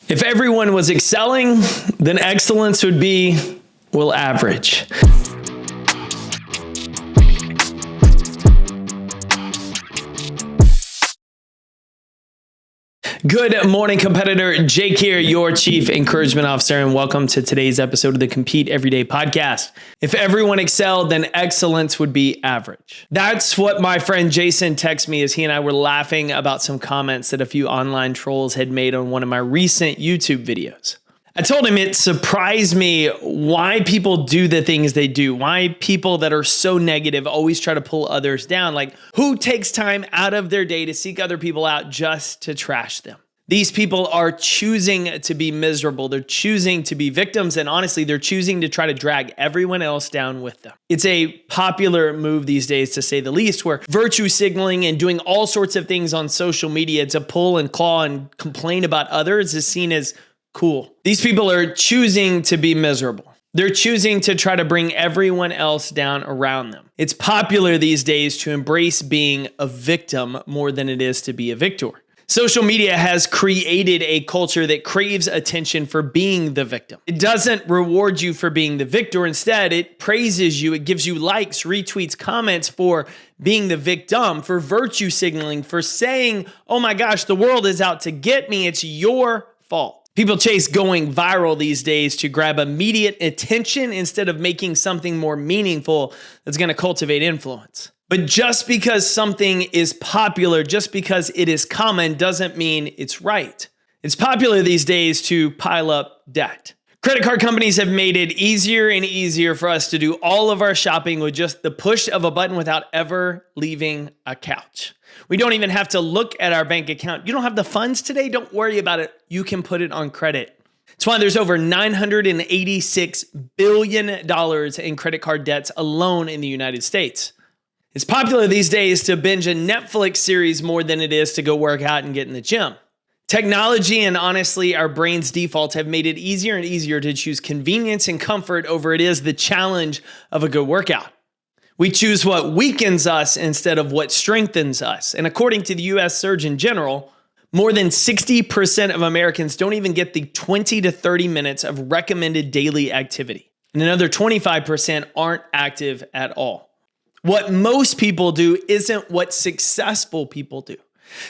If everyone was excelling, then excellence would be, well, average. Good morning, competitor. Jake here, your Chief Encouragement Officer, and welcome to today's episode of the Compete Everyday podcast. If everyone excelled, then excellence would be average. That's what my friend Jason texted me as he and I were laughing about some comments that a few online trolls had made on one of my recent YouTube videos. I told him it surprised me why people do the things they do, why people that are so negative always try to pull others down. Like, who takes time out of their day to seek other people out just to trash them? These people are choosing to be miserable. They're choosing to be victims. And honestly, they're choosing to try to drag everyone else down with them. It's a popular move these days, to say the least, where virtue signaling and doing all sorts of things on social media to pull and claw and complain about others is seen as cool. These people are choosing to be miserable. They're choosing to try to bring everyone else down around them. It's popular these days to embrace being a victim more than it is to be a victor. Social media has created a culture that craves attention for being the victim. It doesn't reward you for being the victor. Instead, it praises you. It gives you likes, retweets, comments for being the victim, for virtue signaling, for saying, oh my gosh, the world is out to get me. It's your fault. People chase going viral these days to grab immediate attention instead of making something more meaningful that's going to cultivate influence. But just because something is popular, just because it is common, doesn't mean it's right. It's popular these days to pile up debt. Credit card companies have made it easier and easier for us to do all of our shopping with just the push of a button without ever leaving a couch. We don't even have to look at our bank account. You don't have the funds today? Don't worry about it. You can put it on credit. That's why there's over $986 billion in credit card debts alone in the United States. It's popular these days to binge a Netflix series more than it is to go work out and get in the gym. Technology and honestly, our brain's defaults have made it easier and easier to choose convenience and comfort over it is the challenge of a good workout. We choose what weakens us instead of what strengthens us. And according to the U.S. Surgeon General, more than 60% of Americans don't even get the 20 to 30 minutes of recommended daily activity. And another 25% aren't active at all. What most people do isn't what successful people do.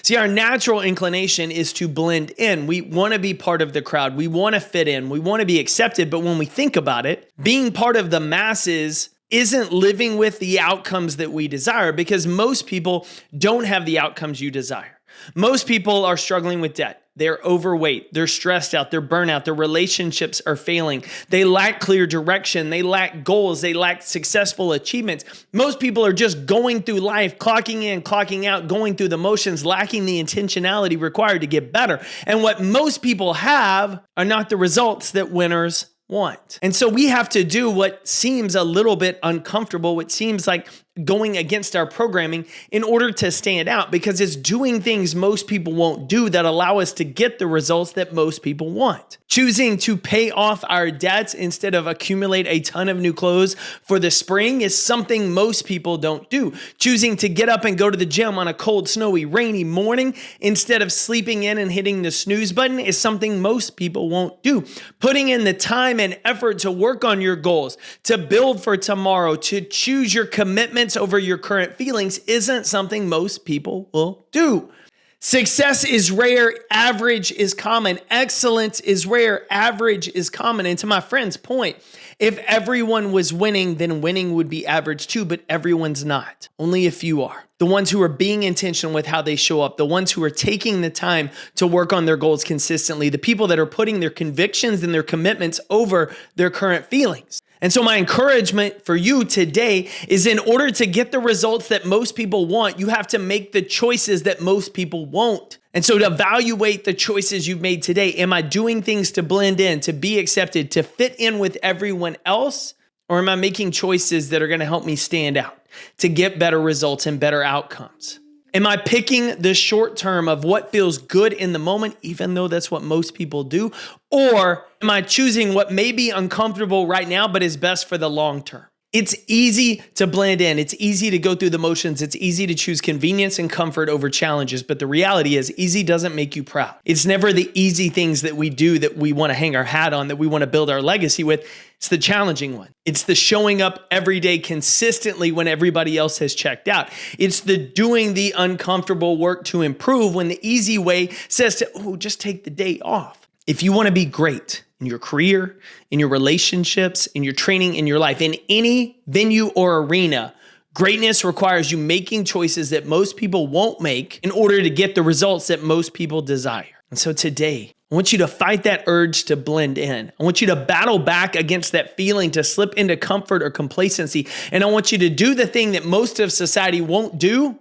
See, our natural inclination is to blend in. We want to be part of the crowd. We want to fit in. We want to be accepted. But when we think about it, being part of the masses isn't living with the outcomes that we desire, because most people don't have the outcomes you desire. Most people are struggling with debt. They're overweight. They're stressed out. They're burnout. Their relationships are failing. They lack clear direction. They lack goals. They lack successful achievements. Most people are just going through life, clocking in, clocking out, going through the motions, lacking the intentionality required to get better. And what most people have are not the results that winners want. And so we have to do what seems a little bit uncomfortable, what seems like going against our programming in order to stand out, because it's doing things most people won't do that allow us to get the results that most people want. Choosing to pay off our debts instead of accumulate a ton of new clothes for the spring is something most people don't do. Choosing to get up and go to the gym on a cold, snowy, rainy morning instead of sleeping in and hitting the snooze button is something most people won't do. Putting in the time and effort to work on your goals, to build for tomorrow, to choose your commitments over your current feelings isn't something most people will do. Success is rare, average is common. Excellence is rare, average is common. And to my friend's point, if everyone was winning, then winning would be average too, but everyone's not. Only a few are. The ones who are being intentional with how they show up, the ones who are taking the time to work on their goals consistently, the people that are putting their convictions and their commitments over their current feelings. And so my encouragement for you today is, in order to get the results that most people want, you have to make the choices that most people won't. And so to evaluate the choices you've made today, am I doing things to blend in, to be accepted, to fit in with everyone else? Or am I making choices that are going to help me stand out, to get better results and better outcomes? Am I picking the short term of what feels good in the moment, even though that's what most people do? Or am I choosing what may be uncomfortable right now, but is best for the long term? It's easy to blend in. It's easy to go through the motions. It's easy to choose convenience and comfort over challenges. But the reality is, easy doesn't make you proud. It's never the easy things that we do that we want to hang our hat on, that we want to build our legacy with. It's the challenging one. It's the showing up every day consistently when everybody else has checked out. It's the doing the uncomfortable work to improve when the easy way says to, just take the day off. If you want to be great in your career, in your relationships, in your training, in your life, in any venue or arena, greatness requires you making choices that most people won't make in order to get the results that most people desire. And so today, I want you to fight that urge to blend in. I want you to battle back against that feeling to slip into comfort or complacency. And I want you to do the thing that most of society won't do,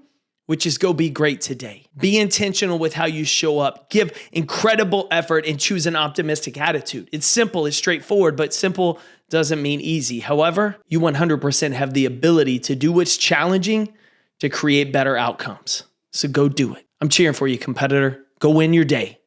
which is go be great today. Be intentional with how you show up. Give incredible effort and choose an optimistic attitude. It's simple, it's straightforward, but simple doesn't mean easy. However, you 100% have the ability to do what's challenging to create better outcomes. So go do it. I'm cheering for you, competitor. Go win your day.